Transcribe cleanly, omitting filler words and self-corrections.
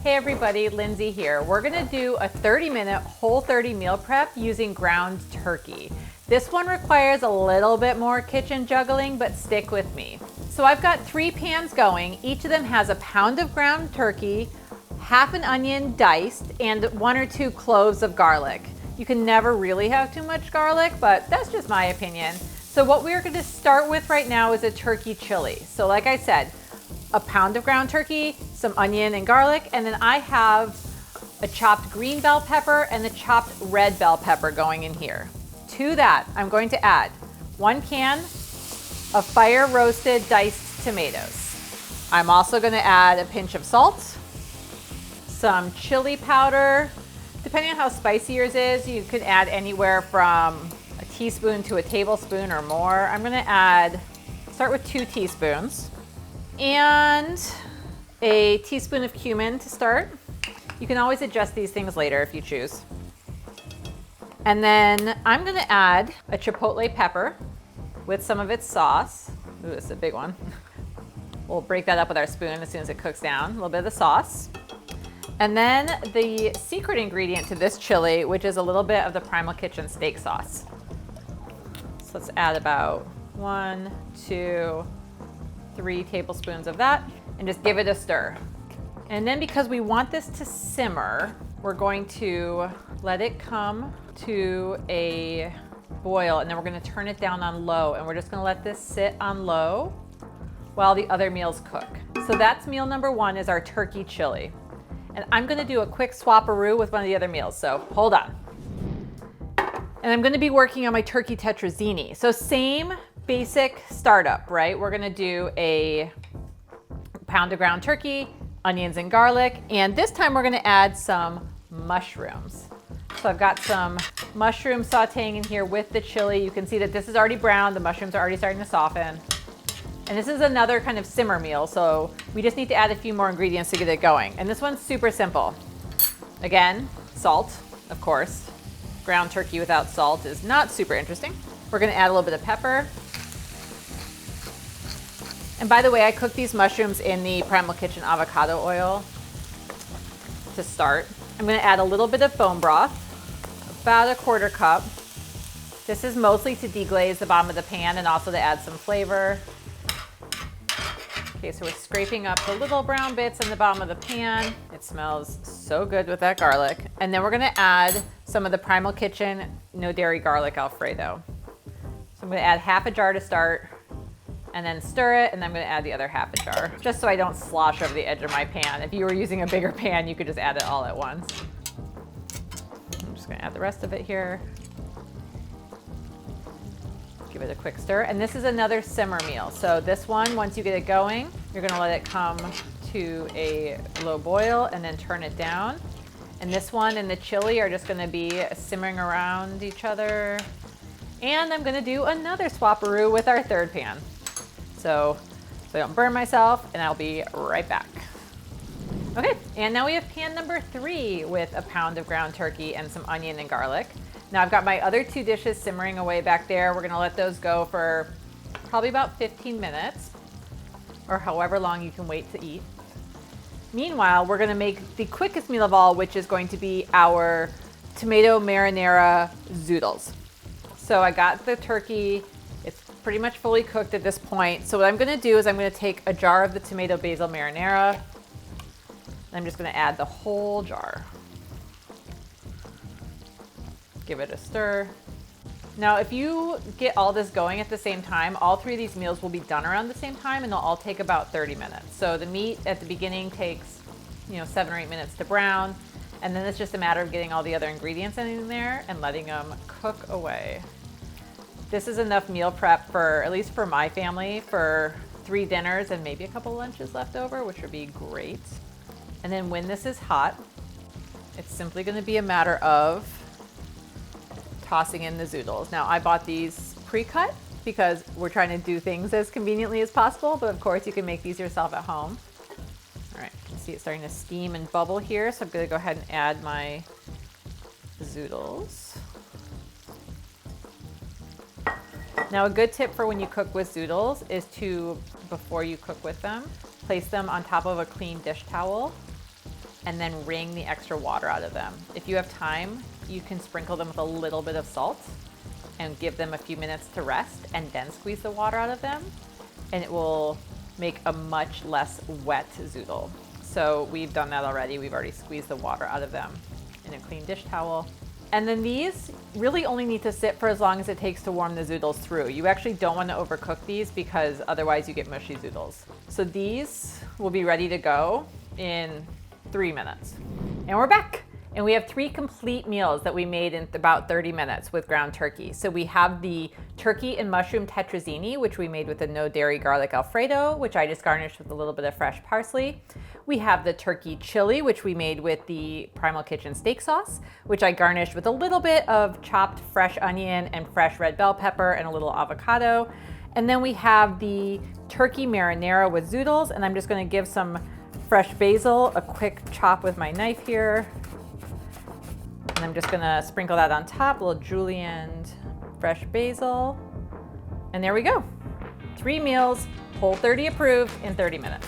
Hey everybody, Lindsay here. We're gonna do a 30-minute Whole30 meal prep using ground turkey. This one requires a little bit more kitchen juggling, but stick with me. So I've got 3 pans going. Each of them has a pound of ground turkey, half an onion diced, and 1 or 2 cloves of garlic. You can never really have too much garlic, but that's just my opinion. So what we're gonna start with right now is a turkey chili. So like I said, a pound of ground turkey, some onion and garlic, and then I have a chopped green bell pepper and a chopped red bell pepper going in here. To that, I'm going to add 1 can of fire roasted diced tomatoes. I'm also gonna add a pinch of salt, some chili powder. Depending on how spicy yours is, you could add anywhere from a teaspoon to a tablespoon or more. I'm gonna start with 2 teaspoons. And a teaspoon of cumin to start. You can always adjust these things later if you choose. And then I'm gonna add a Chipotle Pepper with some of its sauce. Ooh, this is a big one. We'll break that up with our spoon as soon as it cooks down. A little bit of the sauce. And then the secret ingredient to this chili, which is a little bit of the Primal Kitchen steak sauce. So let's add about 1, 2, 3 tablespoons of that and just give it a stir. And then because we want this to simmer, we're going to let it come to a boil, and then we're gonna turn it down on low, and we're just gonna let this sit on low while the other meals cook. So that's meal number 1, is our turkey chili. And I'm gonna do a quick swap-a-roo with one of the other meals, so hold on. And I'm gonna be working on my turkey tetrazzini. So same basic startup, right? We're gonna do a pound of ground turkey, onions and garlic, and this time we're gonna add some mushrooms. So I've got some mushroom sauteing in here with the chili. You can see that this is already brown, the mushrooms are already starting to soften. And this is another kind of simmer meal, so we just need to add a few more ingredients to get it going. And this one's super simple. Again, salt, of course. Ground turkey without salt is not super interesting. We're gonna add a little bit of pepper. And by the way, I cooked these mushrooms in the Primal Kitchen avocado oil to start. I'm gonna add a little bit of bone broth, about a 1/4 cup. This is mostly to deglaze the bottom of the pan and also to add some flavor. Okay, so we're scraping up the little brown bits in the bottom of the pan. It smells so good with that garlic. And then we're gonna add some of the Primal Kitchen no dairy garlic Alfredo. So I'm gonna add half a jar to start, and then stir it, and then I'm gonna add the other half a jar, just so I don't slosh over the edge of my pan. If you were using a bigger pan, you could just add it all at once. I'm just gonna add the rest of it here. Give it a quick stir, and this is another simmer meal. So this one, once you get it going, you're gonna let it come to a low boil and then turn it down. And this one and the chili are just gonna be simmering around each other. And I'm gonna do another swap-a-roo with our 3rd pan. So I don't burn myself, and I'll be right back. Okay, and now we have pan number 3 with a pound of ground turkey and some onion and garlic. Now I've got my other 2 dishes simmering away back there. We're gonna let those go for probably about 15 minutes, or however long you can wait to eat. Meanwhile, we're gonna make the quickest meal of all, which is going to be our Tomato Marinara Zoodles. So I got the turkey. It's pretty much fully cooked at this point. So what I'm gonna do is I'm gonna take a jar of the tomato basil marinara, and I'm just gonna add the whole jar. Give it a stir. Now, if you get all this going at the same time, all 3 of these meals will be done around the same time, and they'll all take about 30 minutes. So the meat at the beginning takes, 7 or 8 minutes to brown, and then it's just a matter of getting all the other ingredients in there and letting them cook away. This is enough meal prep for, at least for my family, for 3 dinners and maybe a couple lunches left over, which would be great. And then when this is hot, it's simply gonna be a matter of tossing in the zoodles. Now I bought these pre-cut because we're trying to do things as conveniently as possible, but of course you can make these yourself at home. All right, you can see it's starting to steam and bubble here, so I'm gonna go ahead and add my zoodles. Now a good tip for when you cook with zoodles is to, before you cook with them, place them on top of a clean dish towel and then wring the extra water out of them. If you have time, you can sprinkle them with a little bit of salt and give them a few minutes to rest and then squeeze the water out of them, and it will make a much less wet zoodle. So we've done that already. We've already squeezed the water out of them in a clean dish towel. And then these really only need to sit for as long as it takes to warm the zoodles through. You actually don't want to overcook these because otherwise you get mushy zoodles. So these will be ready to go in 3 minutes. And we're back. And we have 3 complete meals that we made in about 30 minutes with ground turkey. So we have the Turkey and Mushroom Tetrazzini, which we made with the no dairy garlic Alfredo, which I just garnished with a little bit of fresh parsley. We have the Turkey Chilli, which we made with the Primal Kitchen steak sauce, which I garnished with a little bit of chopped fresh onion and fresh red bell pepper and a little avocado. And then we have the Turkey Marinara with Zoodles, and I'm just gonna give some fresh basil a quick chop with my knife here. And I'm just gonna sprinkle that on top, a little julienned fresh basil. And there we go. 3 meals, Whole30 approved in 30 minutes.